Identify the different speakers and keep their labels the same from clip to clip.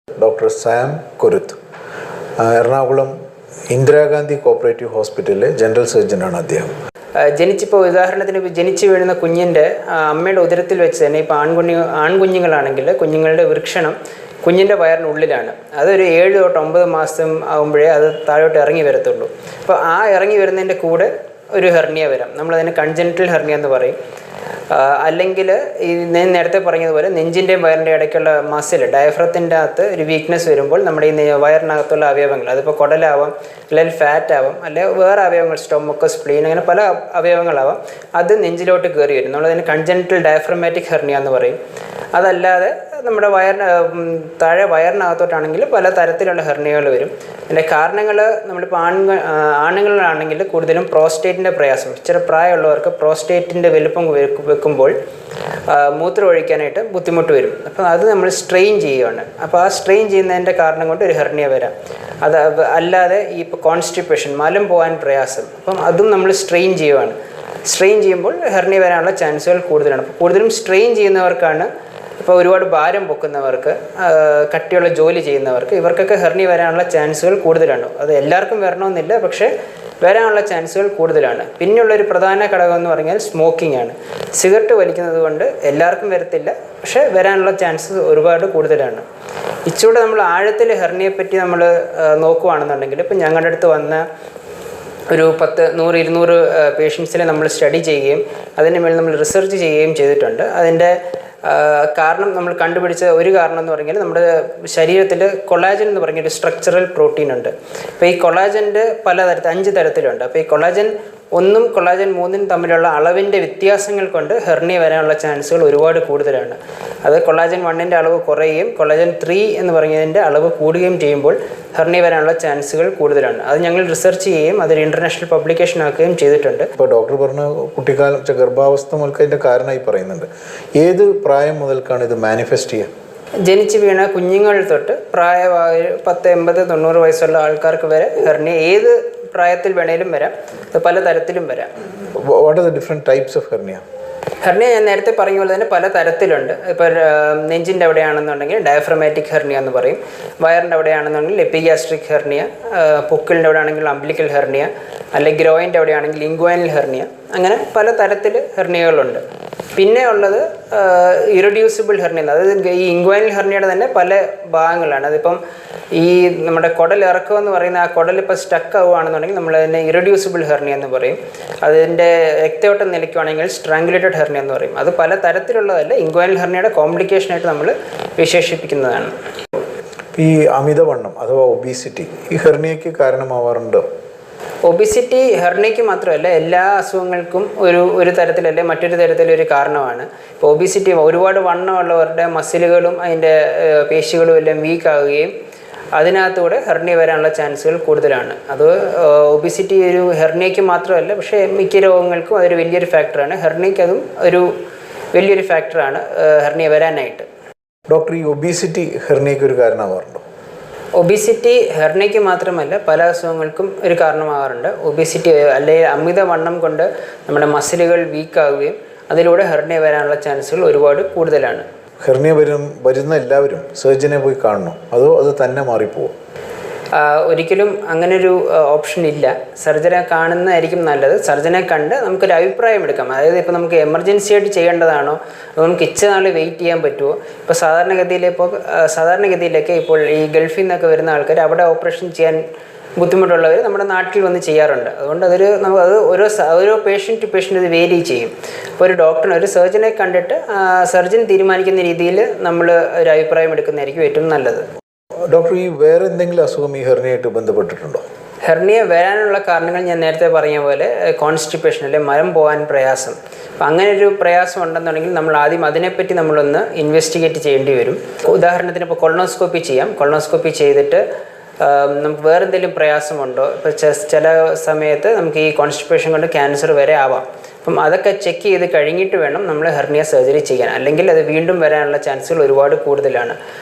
Speaker 1: Doctor Sam Koruth, Ernakulam Indira Gandhi cooperative ഹോസ്പിറ്റലിലെ general സർജനാണ് അദ്ദേഹം.
Speaker 2: ജനിച്ചിപ്പോൾ ഉദാഹരണത്തിന് ജനിച്ചു വീഴുന്ന കുഞ്ഞിൻ്റെ അമ്മയുടെ ഉദരത്തിൽ വെച്ച് തന്നെ ഇപ്പോൾ ആൺകുഞ്ഞുങ്ങളാണെങ്കിൽ കുഞ്ഞുങ്ങളുടെ വൃക്ഷണം കുഞ്ഞിൻ്റെ വയറിനുള്ളിലാണ്. അതൊരു 7 തൊട്ട് 9 മാസം ആകുമ്പോഴേ അത് താഴോട്ട് ഇറങ്ങി വരത്തുള്ളൂ. അപ്പോൾ ആ ഇറങ്ങി വരുന്നതിൻ്റെ കൂടെ ഒരു ഹെർണിയ വരാം. നമ്മളതിന് കൺജനിറ്റൽ ഹെർണിയ എന്ന് പറയും. അല്ലെങ്കിൽ ഈ ഞാൻ നേരത്തെ പറഞ്ഞതുപോലെ നെഞ്ചിൻ്റെയും വയറിൻ്റെ ഇടയ്ക്കുള്ള മസിൽ ഡയഫ്രത്തിൻ്റെ അകത്ത് ഒരു വീക്ക്നെസ് വരുമ്പോൾ നമ്മുടെ ഈ വയറിനകത്തുള്ള അവയവങ്ങൾ, അതിപ്പോൾ കുടലാവാം, അല്ലെങ്കിൽ ഫാറ്റ് ആവാം, അല്ലെങ്കിൽ വേറെ അവയവങ്ങൾ സ്റ്റൊമക്ക്, സ്പ്ലീൻ, അങ്ങനെ പല അവയവങ്ങളാവാം, അത് നെഞ്ചിലോട്ട് കയറി വരും. നമ്മളതിന് കൺജനിറ്റൽ ഡയഫ്രമാറ്റിക് ഹെർണിയ എന്ന് പറയും. അതല്ലാതെ നമ്മുടെ താഴെ വയറിനകത്തോട്ടാണെങ്കിൽ പല തരത്തിലുള്ള ഹെർണിയകൾ വരും. അതിൻ്റെ കാരണങ്ങൾ നമ്മളിപ്പോൾ ആണുങ്ങളാണെങ്കിൽ കൂടുതലും പ്രോസ്റ്റേറ്റിൻ്റെ പ്രയാസം, ഇച്ചിരി പ്രായമുള്ളവർക്ക് പ്രോസ്റ്റേറ്റിൻ്റെ വലുപ്പം വെക്കുമ്പോൾ മൂത്രം ഒഴിക്കാനായിട്ട് ബുദ്ധിമുട്ട് വരും. അപ്പോൾ അത് നമ്മൾ സ്ട്രെയിൻ ചെയ്യുകയാണ്. അപ്പോൾ ആ സ്ട്രെയിൻ ചെയ്യുന്നതിൻ്റെ കാരണം കൊണ്ട് ഒരു ഹെർണിയ വരാം. അത് അല്ലാതെ ഈ ഇപ്പോൾ കോൺസ്റ്റിപ്പേഷൻ, മലം പോകാൻ പ്രയാസം, അപ്പം അതും നമ്മൾ സ്ട്രെയിൻ ചെയ്യുകയാണ്. സ്ട്രെയിൻ ചെയ്യുമ്പോൾ ഹെർണിയ വരാനുള്ള ചാൻസുകൾ കൂടുതലാണ്. അപ്പോൾ കൂടുതലും സ്ട്രെയിൻ ചെയ്യുന്നവർക്കാണ്, ഇപ്പോൾ ഒരുപാട് ഭാരം പൊക്കുന്നവർക്ക്, കട്ടിയുള്ള ജോലി ചെയ്യുന്നവർക്ക്, ഇവർക്കൊക്കെ ഹെർണിയ വരാനുള്ള ചാൻസുകൾ കൂടുതലാണ്. അത് എല്ലാവർക്കും വരണമെന്നില്ല, പക്ഷേ വരാനുള്ള ചാൻസുകൾ കൂടുതലാണ്. പിന്നെയുള്ളൊരു പ്രധാന ഘടകം എന്ന് പറഞ്ഞാൽ സ്മോക്കിംഗ് ആണ്. സിഗരറ്റ് വലിക്കുന്നത് കൊണ്ട് എല്ലാവർക്കും വരത്തില്ല, പക്ഷേ വരാനുള്ള ചാൻസസ് ഒരുപാട് കൂടുതലാണ്. ഇച്ചിലൂടെ നമ്മൾ ആഴത്തിൽ ഹെർണിയെ പറ്റി നമ്മൾ നോക്കുകയാണെന്നുണ്ടെങ്കിൽ, ഇപ്പം ഞങ്ങളുടെ അടുത്ത് വന്ന ഒരു 10, 100, 200 പേഷ്യൻസിനെ നമ്മൾ സ്റ്റഡി ചെയ്യുകയും അതിന് മേൽ നമ്മൾ റിസർച്ച് ചെയ്യുകയും ചെയ്തിട്ടുണ്ട്. അതിൻ്റെ കാരണം നമ്മൾ കണ്ടുപിടിച്ച ഒരു കാരണം എന്ന് പറഞ്ഞാൽ നമ്മുടെ ശരീരത്തിൽ കൊളാജൻ എന്ന് പറഞ്ഞൊരു സ്ട്രക്ചറൽ പ്രോട്ടീൻ ഉണ്ട്. അപ്പോൾ ഈ കൊളാജൻ്റെ 5 തരത്തിലുണ്ട്. അപ്പോൾ ഈ കൊളാജൻ 1 കൊളാജൻ 3 തമ്മിലുള്ള അളവിൻ്റെ വ്യത്യാസങ്ങൾ കൊണ്ട് ഹെർണിയ വരാനുള്ള ചാൻസുകൾ ഒരുപാട് കൂടുതലാണ്. അത് കൊളാജൻ 1ൻ്റെ അളവ് കുറയുകയും കൊളാജൻ 3 എന്ന് പറഞ്ഞതിൻ്റെ അളവ് കൂടുകയും ചെയ്യുമ്പോൾ ഹെർണിയ വരാനുള്ള ചാൻസുകൾ കൂടുതലാണ്. അത് ഞങ്ങൾ റിസർച്ച് ചെയ്യുകയും അതൊരു ഇൻ്റർനാഷണൽ പബ്ലിക്കേഷൻ ആക്കുകയും ചെയ്തിട്ടുണ്ട്.
Speaker 1: ഇപ്പോൾ ഡോക്ടർ പറഞ്ഞ കുട്ടിക്കാലം ഗർഭാവസ്ഥ മുതൽക്ക് അതിൻ്റെ കാരണമായി പറയുന്നുണ്ട്. ഏത് പ്രായം മുതൽക്കാണ് ഇത് മാനിഫെസ്റ്റ് ചെയ്യുക?
Speaker 2: ജനിച്ച് വീണ കുഞ്ഞുങ്ങൾ തൊട്ട് പ്രായമായ 10, 80, 90 വയസ്സുള്ള ആൾക്കാർക്ക് വരെ ഹെർണിയ ഏത് പ്രായത്തിൽ വേണേലും വരാം. അത് പല തരത്തിലും വരാം.
Speaker 1: What are the different types of hernia?
Speaker 2: Hernia ഞാൻ നേരത്തെ പറഞ്ഞ പോലെ തന്നെ പല തരത്തിലുണ്ട്. ഇപ്പോൾ നെഞ്ചിൻ്റെ അവിടെയാണെന്നുണ്ടെങ്കിൽ ഡയഫ്രമാറ്റിക് ഹെർണിയ എന്ന് പറയും. വയറിൻ്റെ അവിടെയാണെന്നുണ്ടെങ്കിൽ എപ്പിഗ്യാസ്ട്രിക് ഹെർണിയ, പൊക്കിളിൻ്റെ അവിടെ ആണെങ്കിൽ അംബ്ലിക്കൽ ഹെർണിയ, അല്ലെങ്കിൽ ഗ്രോയിൻ്റെ അവിടെയാണെങ്കിൽ ഇൻഗ്വൈനൽ ഹെർണിയ. അങ്ങനെ പല തരത്തിൽ ഹെർണിയകളുണ്ട്. പിന്നെ ഉള്ളത് ഇറഡ്യൂസിബിൾ ഹെർണിയ, അതായത് ഈ ഇൻഗ്വൈനൽ ഹെർണിയയുടെ തന്നെ പല ഭാഗങ്ങളാണ്. അതിപ്പം ഈ നമ്മുടെ കുടൽ ഇറക്കം എന്ന് പറയുന്ന ആ കുടൽ ഇപ്പോൾ സ്റ്റക്ക് ആവുകയാണെന്നുണ്ടെങ്കിൽ നമ്മൾ അതിനെ ഇറഡ്യൂസിബിൾ ഹെർണിയ എന്ന് പറയും. അതിൻ്റെ രക്തയോട്ടം നിലയ്ക്കുകയാണെങ്കിൽ സ്ട്രാങ്കുലേറ്റഡ് ഹെർണിയ എന്ന് പറയും. അത് പല തരത്തിലുള്ളതല്ല, ഇൻഗ്വൈനൽ ഹെർണിയയുടെ കോംപ്ലിക്കേഷനായിട്ട് നമ്മൾ വിശേഷിപ്പിക്കുന്നതാണ്.
Speaker 1: ഈ അമിതവണ്ണം അഥവാ ഒബീസിറ്റി ഈ ഹെർണിയയ്ക്ക് കാരണമാവാറുണ്ടോ?
Speaker 2: ഒബിസിറ്റി ഹെർണിയയ്ക്ക് മാത്രമല്ല, എല്ലാ അസുഖങ്ങൾക്കും ഒരു തരത്തിലല്ലേ മറ്റൊരു തരത്തിലൊരു കാരണമാണ്. ഇപ്പോൾ ഒബിസിറ്റി ഒരുപാട് വണ്ണമുള്ളവരുടെ മസിലുകളും അതിൻ്റെ പേശികളും എല്ലാം വീക്കാവുകയും അതിനകത്തൂടെ ഹെർണിയ വരാനുള്ള ചാൻസുകൾ കൂടുതലാണ്. അത് ഒബിസിറ്റി ഒരു ഹെർണിയയ്ക്ക് മാത്രമല്ല, പക്ഷേ മിക്ക രോഗങ്ങൾക്കും അതൊരു വലിയൊരു ഫാക്ടറാണ്. ഹെർണിയയ്ക്ക് അതും ഒരു വലിയൊരു ഫാക്ടറാണ് ഹെർണിയ വരാനായിട്ട്.
Speaker 1: ഡോക്ടർ, ഈ ഒബീസിറ്റി ഹെർണിയയ്ക്ക് ഒരു കാരണമാവാറുണ്ടോ?
Speaker 2: ഒബിസിറ്റി ഹെർണിയയ്ക്ക് മാത്രമല്ല പല അസുഖങ്ങൾക്കും ഒരു കാരണമാകാറുണ്ട്. ഒബിസിറ്റി അല്ലെങ്കിൽ അമിതവണ്ണം കൊണ്ട് നമ്മുടെ മസിലുകൾ വീക്കാവുകയും അതിലൂടെ ഹെർണിയ വരാനുള്ള ചാൻസുകൾ ഒരുപാട് കൂടുതലാണ്.
Speaker 1: ഹെർണിയ വരുന്ന എല്ലാവരും സർജനെ പോയി കാണണോ, അതോ അത് തന്നെ മാറിപ്പോവും?
Speaker 2: ഒരിക്കലും അങ്ങനൊരു ഓപ്ഷൻ ഇല്ല. സർജനെ കാണുന്നതായിരിക്കും നല്ലത്. സർജനെ കണ്ട് നമുക്കൊരു അഭിപ്രായം എടുക്കാം. അതായത് ഇപ്പോൾ നമുക്ക് എമർജൻസി ആയിട്ട് ചെയ്യേണ്ടതാണോ, അതോ നമുക്ക് ഇച്ചിരി നാൾ വെയിറ്റ് ചെയ്യാൻ പറ്റുമോ? ഇപ്പോൾ സാധാരണഗതിയിലൊക്കെ ഇപ്പോൾ ഈ ഗൾഫിൽ നിന്നൊക്കെ വരുന്ന ആൾക്കാർ അവിടെ ഓപ്പറേഷൻ ചെയ്യാൻ ബുദ്ധിമുട്ടുള്ളവർ നമ്മുടെ നാട്ടിൽ വന്ന് ചെയ്യാറുണ്ട്. അതുകൊണ്ട് അത് ഓരോ പേഷ്യൻ്റ് ടു പേഷ്യൻ്റ് ഇത് വേരി ചെയ്യും. അപ്പോൾ ഒരു സർജനെ കണ്ടിട്ട് സർജൻ തീരുമാനിക്കുന്ന രീതിയിൽ നമ്മൾ ഒരു അഭിപ്രായം എടുക്കുന്നതായിരിക്കും ഏറ്റവും നല്ലത്.
Speaker 1: ഡോക്ടർ, ഈ വേറെ എന്തെങ്കിലും അസുഖം ഈ ഹെർണിയായിട്ട് ബന്ധപ്പെട്ടിട്ടുണ്ടോ?
Speaker 2: ഹെർണിയ വരാനുള്ള കാരണങ്ങൾ ഞാൻ നേരത്തെ പറഞ്ഞ പോലെ കോൺസ്റ്റിപ്പേഷൻ അല്ലെ മലം പോകാൻ പ്രയാസം. അപ്പം അങ്ങനെ ഒരു പ്രയാസം ഉണ്ടെന്നുണ്ടെങ്കിൽ നമ്മൾ ആദ്യം അതിനെപ്പറ്റി നമ്മളൊന്ന് ഇൻവെസ്റ്റിഗേറ്റ് ചെയ്യേണ്ടി വരും. ഉദാഹരണത്തിന് ഇപ്പോൾ കൊളോണോസ്കോപ്പി ചെയ്യാം. കൊളോണോസ്കോപ്പി ചെയ്തിട്ട് നമുക്ക് വേറെ എന്തെങ്കിലും പ്രയാസമുണ്ടോ, ഇപ്പോൾ ചില സമയത്ത് നമുക്ക് ഈ കോൺസ്റ്റിപ്പേഷൻ കൊണ്ട് ക്യാൻസർ വരെ ആവാം. അപ്പം അതൊക്കെ ചെക്ക് ചെയ്ത് കഴിഞ്ഞിട്ട് വേണം നമ്മൾ ഹെർണിയ സർജറി ചെയ്യാൻ. അല്ലെങ്കിൽ അത് വീണ്ടും വരാനുള്ള ചാൻസുകൾ ഒരുപാട് കൂടുതലാണ്.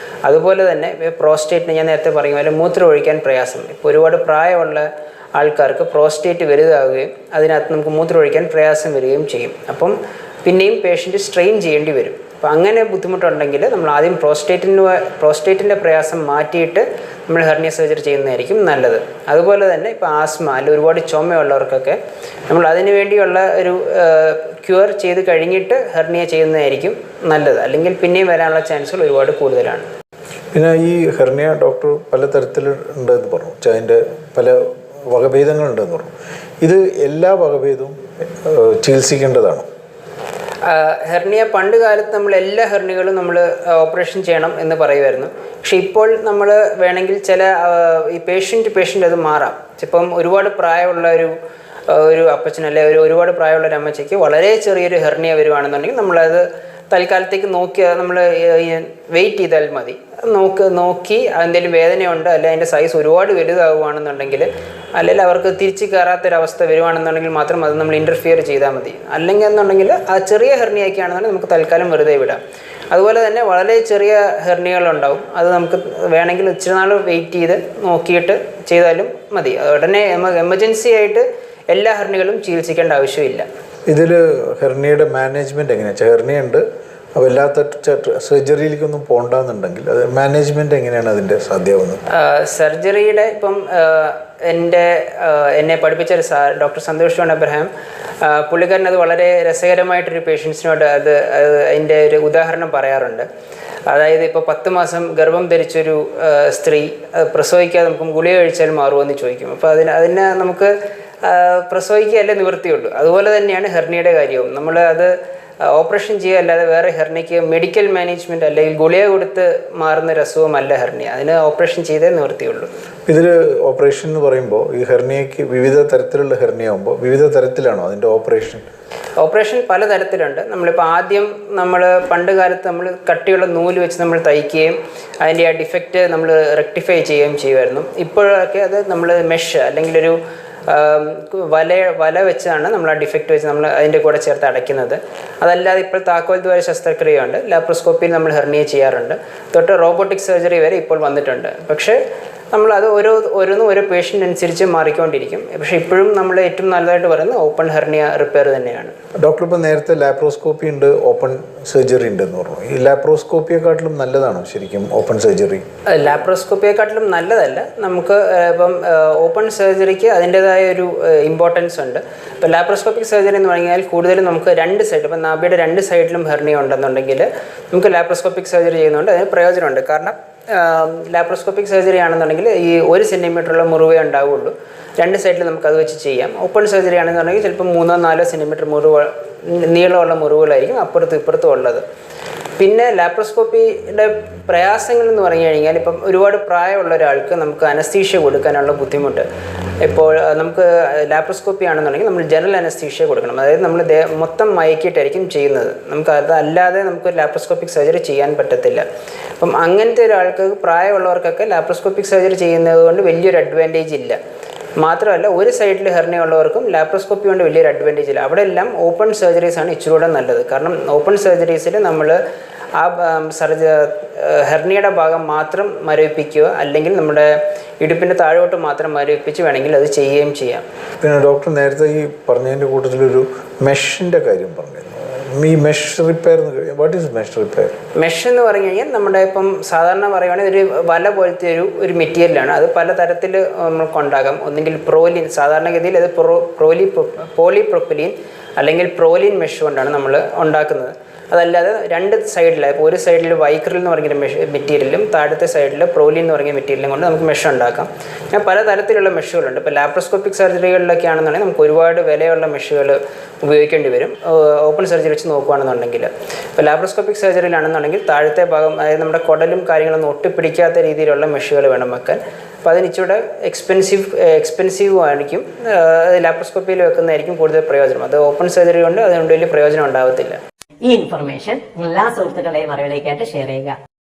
Speaker 2: അതുപോലെ തന്നെ പ്രോസ്റ്റേറ്റിന് ഞാൻ നേരത്തെ പറഞ്ഞ പോലെ മൂത്രം ഒഴിക്കാൻ പ്രയാസം. ഇപ്പോൾ ഒരുപാട് പ്രായമുള്ള ആൾക്കാർക്ക് പ്രോസ്റ്റേറ്റ് വലുതാവുകയും അതിനകത്ത് നമുക്ക് മൂത്രം ഒഴിക്കാൻ പ്രയാസം വരികയും ചെയ്യും. അപ്പം പിന്നെയും പേഷ്യൻ്റ് സ്ട്രെയിൻ ചെയ്യേണ്ടി വരും. അപ്പോൾ അങ്ങനെ ബുദ്ധിമുട്ടുണ്ടെങ്കിൽ നമ്മൾ ആദ്യം പ്രോസ്റ്റേറ്റിൻ്റെ പ്രയാസം മാറ്റിയിട്ട് നമ്മൾ ഹെർണിയ സർജറി ചെയ്യുന്നതായിരിക്കും നല്ലത്. അതുപോലെ തന്നെ ഇപ്പോൾ ആസ്മ അല്ലെങ്കിൽ ഒരുപാട് ചുമയുള്ളവർക്കൊക്കെ നമ്മൾ അതിനു വേണ്ടിയുള്ള ഒരു ക്യൂർ ചെയ്ത് കഴിഞ്ഞിട്ട് ഹെർണിയ ചെയ്യുന്നതായിരിക്കും നല്ലത്. അല്ലെങ്കിൽ പിന്നെയും വരാനുള്ള ചാൻസുകൾ ഒരുപാട് കൂടുതലാണ്.
Speaker 1: പിന്നെ ഈ ഹെർണിയ ഡോക്ടർ പല തരത്തിലുണ്ടെന്ന് പറഞ്ഞു, അതിൻ്റെ പല വകഭേദങ്ങളുണ്ടെന്ന് പറഞ്ഞു. ഇത് എല്ലാ വകഭേദവും ചികിത്സിക്കേണ്ടതാണോ?
Speaker 2: ഹെർണിയ പണ്ട് കാലത്ത് നമ്മൾ എല്ലാ ഹെർണികളും നമ്മൾ ഓപ്പറേഷൻ ചെയ്യണം എന്ന് പറയുമായിരുന്നു. പക്ഷെ ഇപ്പോൾ നമ്മൾ വേണമെങ്കിൽ ചില ഈ പേഷ്യൻ്റ് അത് മാറാം. ഇപ്പം ഒരുപാട് പ്രായമുള്ള ഒരു അപ്പച്ചനല്ലേ ഒരുപാട് പ്രായമുള്ള ഒരു അമ്മച്ചയ്ക്ക് വളരെ ചെറിയൊരു ഹെർണിയ വരുവാണെന്നുണ്ടെങ്കിൽ നമ്മളത് തൽക്കാലത്തേക്ക് നമ്മൾ വെയിറ്റ് ചെയ്താൽ മതി. നോക്കി എന്തെങ്കിലും വേദനയുണ്ട്, അല്ലെങ്കിൽ അതിൻ്റെ സൈസ് ഒരുപാട് വലുതാവുകയാണെന്നുണ്ടെങ്കിൽ, അല്ലെങ്കിൽ അവർക്ക് തിരിച്ച് കയറാത്തൊരവസ്ഥ വരുവാണെന്നുണ്ടെങ്കിൽ മാത്രം അത് നമ്മൾ ഇൻ്റർഫിയർ ചെയ്താൽ മതി. അല്ലെങ്കിൽ എന്നുണ്ടെങ്കിൽ ആ ചെറിയ ഹെർണിയൊക്കെയാണെന്നുണ്ടെങ്കിൽ നമുക്ക് തൽക്കാലം വെറുതെ വിടാം. അതുപോലെ തന്നെ വളരെ ചെറിയ ഹെർണികളുണ്ടാവും, അത് നമുക്ക് വേണമെങ്കിൽ ഇച്ചിരി നാൾ വെയിറ്റ് ചെയ്ത് നോക്കിയിട്ട് ചെയ്താലും മതി. ഉടനെ എമർജൻസി ആയിട്ട് എല്ലാ ഹെർണികളും ചികിത്സിക്കേണ്ട ആവശ്യമില്ല.
Speaker 1: ഇതിൽ ഹെർണിയയുടെ മാനേജ്മെൻറ്റ് എങ്ങനെയാ? ഹെർണിയ ഉണ്ട്, അപ്പോൾ എല്ലാത്ത സർജറിയിലേക്കൊന്നും പോകണ്ടെന്നുണ്ടെങ്കിൽ അത് മാനേജ്മെൻറ്റ് എങ്ങനെയാണ് അതിൻ്റെ സാധ്യമാവുന്നത്?
Speaker 2: സർജറിയുടെ ഇപ്പം എന്നെ പഠിപ്പിച്ച ഒരു ഡോക്ടർ സന്തോഷ് ജോൺ അബ്രഹാം, പുള്ളിക്കാരൻ അത് വളരെ രസകരമായിട്ടൊരു പേഷ്യൻസിനോട് അതിൻ്റെ ഒരു ഉദാഹരണം പറയാറുണ്ട്. അതായത് ഇപ്പോൾ 10 മാസം ഗർഭം ധരിച്ചൊരു സ്ത്രീ പ്രസവിക്കാതെ നമുക്ക് ഗുളിക കഴിച്ചാൽ മാറുമെന്ന് ചോദിക്കും. അപ്പോൾ അതിനെ നമുക്ക് പ്രസവിക്കുകയല്ലേ നിവൃത്തിയുള്ളൂ. അതുപോലെ തന്നെയാണ് ഹെർണിയയുടെ കാര്യവും. നമ്മൾ അത് ഓപ്പറേഷൻ ചെയ്യുക അല്ലാതെ വേറെ ഹെർണിയയ്ക്ക് മെഡിക്കൽ മാനേജ്മെൻറ്റ് അല്ലെങ്കിൽ ഗുളിക കൊടുത്ത് മാറുന്ന ഒരു അസുഖമല്ല ഹെർണിയ. അതിന് ഓപ്പറേഷൻ ചെയ്തേ നിവൃത്തിയുള്ളൂ.
Speaker 1: ഇതിൽ ഓപ്പറേഷൻ എന്ന് പറയുമ്പോൾ ഈ ഹെർണിയയ്ക്ക് വിവിധ തരത്തിലുള്ള ഹെർണിയ ആകുമ്പോൾ വിവിധ തരത്തിലാണോ അതിൻ്റെ ഓപ്പറേഷൻ?
Speaker 2: ഓപ്പറേഷൻ പല തരത്തിലുണ്ട്. നമ്മളിപ്പോൾ ആദ്യം പണ്ട് കാലത്ത് നമ്മൾ കട്ടിയുള്ള നൂല് വെച്ച് നമ്മൾ തയ്ക്കുകയും അതിൻ്റെ ആ ഡിഫക്റ്റ് നമ്മൾ റെക്ടിഫൈ ചെയ്യുകയും ചെയ്യുമായിരുന്നു. ഇപ്പോഴൊക്കെ അത് നമ്മൾ മെഷ് അല്ലെങ്കിൽ ഒരു വല വെച്ചാണ് നമ്മൾ ആ ഡിഫക്റ്റ് വെച്ച് നമ്മൾ അതിൻ്റെ കൂടെ ചേർത്ത് അടയ്ക്കുന്നത്. അതല്ലാതെ ഇപ്പോൾ താക്കോൽ ദ്വാര ശസ്ത്രക്രിയയുണ്ട്, ലാപ്രോസ്കോപ്പിയിൽ നമ്മൾ ഹെർണിയ ചെയ്യാറുണ്ട്, തൊട്ട് റോബോട്ടിക് സർജറി വരെ ഇപ്പോൾ വന്നിട്ടുണ്ട്. പക്ഷേ നമ്മളത് ഓരോ പേഷ്യൻ്റ് അനുസരിച്ച് മാറിക്കൊണ്ടിരിക്കും. പക്ഷേ ഇപ്പോഴും നമ്മൾ ഏറ്റവും നല്ലതായിട്ട് പറയുന്നത് ഓപ്പൺ ഹെർണിയ റിപ്പയർ തന്നെയാണ്.
Speaker 1: ഡോക്ടർ ഇപ്പോൾ നേരത്തെ ലാപ്രോസ്കോപ്പി ഉണ്ട്, ഓപ്പൺ സർജറി ഉണ്ടെന്ന് പറഞ്ഞു. ഈ ലാപ്രോസ്കോപ്പിയെക്കാട്ടിലും നല്ലതാണോ ശരിക്കും ഓപ്പൺ സർജറി?
Speaker 2: ലാപ്രോസ്കോപ്പിയെക്കാട്ടിലും നല്ലതല്ല. നമുക്ക് ഇപ്പം ഓപ്പൺ സർജറിക്ക് അതിൻ്റേതായ ഒരു ഇമ്പോർട്ടൻസ് ഉണ്ട്. ഇപ്പോൾ ലാപ്രോസ്കോപ്പിക് സർജറി എന്ന് പറഞ്ഞാൽ കൂടുതലും നമുക്ക് 2 സൈഡ്, ഇപ്പം നാഭിയുടെ 2 സൈഡിലും ഹെർണിയ ഉണ്ടെന്നുണ്ടെങ്കിൽ നമുക്ക് ലാപ്രോസ്കോപ്പിക് സർജറി ചെയ്യുന്നതുകൊണ്ട് അതിന് പ്രയോജനമുണ്ട്. കാരണം ലാപ്രോസ്കോപ്പിക് സർജറി ആണെന്നുണ്ടെങ്കിൽ ഈ 1 സെൻറ്റിമീറ്ററുള്ള മുറിവേ ഉണ്ടാവുള്ളൂ. 2 സൈഡിൽ നമുക്കത് വെച്ച് ചെയ്യാം. ഓപ്പൺ സർജറി ആണെന്നുണ്ടെങ്കിൽ ചിലപ്പോൾ 3-4 സെൻറ്റിമീറ്റർ നീളമുള്ള മുറിവുകളായിരിക്കും അപ്പുറത്തും ഇപ്പുറത്തും ഉള്ളത്. പിന്നെ ലാപ്രോസ്കോപ്പിയുടെ പ്രയാസങ്ങൾ എന്ന് പറഞ്ഞു കഴിഞ്ഞാൽ ഇപ്പം ഒരുപാട് പ്രായമുള്ള ഒരാൾക്ക് നമുക്ക് അനസ്തീഷ്യ കൊടുക്കാനുള്ള ബുദ്ധിമുട്ട്. ഇപ്പോൾ നമുക്ക് ലാപ്രോസ്കോപ്പി ആണെന്നുണ്ടെങ്കിൽ നമ്മൾ ജനറൽ അനസ്തീഷ്യ കൊടുക്കണം. അതായത് നമ്മൾ മൊത്തം മയക്കിയിട്ടായിരിക്കും ചെയ്യുന്നത്. നമുക്ക് അതല്ലാതെ നമുക്ക് ലാപ്രോസ്കോപ്പിക് സർജറി ചെയ്യാൻ പറ്റത്തില്ല. അപ്പം അങ്ങനത്തെ ഒരാൾക്ക്, പ്രായമുള്ളവർക്കൊക്കെ ലാപ്രോസ്കോപ്പിക് സർജറി ചെയ്യുന്നത് കൊണ്ട് വലിയൊരു അഡ്വാൻറ്റേജ് ഇല്ല. മാത്രമല്ല 1 സൈഡിൽ ഹെർണിയ ഉള്ളവർക്കും ലാപ്രോസ്കോപ്പി കൊണ്ട് വലിയൊരു അഡ്വാൻറ്റേജ് ഇല്ല. അവിടെ എല്ലാം ഓപ്പൺ സർജറീസാണ് ഇച്ചിരൂടെ നല്ലത്. കാരണം ഓപ്പൺ സർജറീസിൽ നമ്മൾ ആ ഹെർണിയയുടെ ഭാഗം മാത്രം മരവിപ്പിക്കുക, അല്ലെങ്കിൽ നമ്മുടെ ഇടുപ്പിൻ്റെ താഴോട്ട് മാത്രം മരവിപ്പിച്ച് വേണമെങ്കിൽ അത് ചെയ്യുകയും ചെയ്യാം.
Speaker 1: പിന്നെ ഡോക്ടർ നേരത്തെ ഈ പറഞ്ഞതിൻ്റെ കൂട്ടത്തിലൊരു മെഷിൻ്റെ കാര്യം പറഞ്ഞു. ഈ mesh repair, what is mesh repair? Mesh
Speaker 2: എന്ന് പറഞ്ഞു കഴിഞ്ഞാൽ നമ്മുടെ ഇപ്പം സാധാരണ പറയുകയാണെങ്കിൽ ഒരു വല പോലത്തെ ഒരു മെറ്റീരിയലാണ്. അത് പല തരത്തിൽ നമുക്കുണ്ടാകാം. ഒന്നെങ്കിൽ പ്രോലിൻ, സാധാരണഗതിയിൽ അത് പോളിപ്രൊപ്പലീൻ അല്ലെങ്കിൽ പ്രോലിൻ മെഷ് കൊണ്ടാണ് നമ്മൾ ഉണ്ടാക്കുന്നത്. അതല്ലാതെ 2 സൈഡിൽ, ഇപ്പോൾ 1 സൈഡിൽ വൈക്രിൽ എന്ന് പറഞ്ഞൊരു മെറ്റീരിയലും താഴത്തെ സൈഡിൽ പ്രോലിൻ എന്ന് പറഞ്ഞ മെറ്റീരിയലും കൊണ്ട് നമുക്ക് മെഷ് ഉണ്ടാക്കാം. ഞാൻ പല തരത്തിലുള്ള മെഷുകളുണ്ട്. ഇപ്പോൾ ലാപ്രോസ്കോപ്പിക് സർജറികളിലൊക്കെ ആണെന്നുണ്ടെങ്കിൽ നമുക്ക് ഒരുപാട് വിലയുള്ള മെഷുകൾ ഉപയോഗിക്കേണ്ടി വരും. ഓപ്പൺ സർജറി വെച്ച് നോക്കുകയാണെന്നുണ്ടെങ്കിൽ, ഇപ്പോൾ ലാപ്രോസ്കോപ്പിക് സർജറിയിലാണെന്നുണ്ടെങ്കിൽ താഴത്തെ ഭാഗം, അതായത് നമ്മുടെ കുടലും കാര്യങ്ങളൊന്നും ഒട്ടിപ്പിടിക്കാത്ത രീതിയിലുള്ള മെഷുകൾ വേണം വെക്കാൻ. അപ്പോൾ അതിന് ഇച്ചിരി എക്സ്പെൻസീവ് ആയിരിക്കും. ലാപ്രോസ്കോപ്പിയിൽ വെക്കുന്നതായിരിക്കും കൂടുതൽ പ്രയോജനം. അത് ഓപ്പൺ സർജറി കൊണ്ട് അതുകൊണ്ട് വലിയ പ്രയോജനം ഉണ്ടാകത്തില്ല.
Speaker 3: ഈ ഇൻഫർമേഷൻ എല്ലാ സുഹൃത്തുക്കളെയും അറിവിലേക്കായിട്ട് ഷെയർ ചെയ്യുക.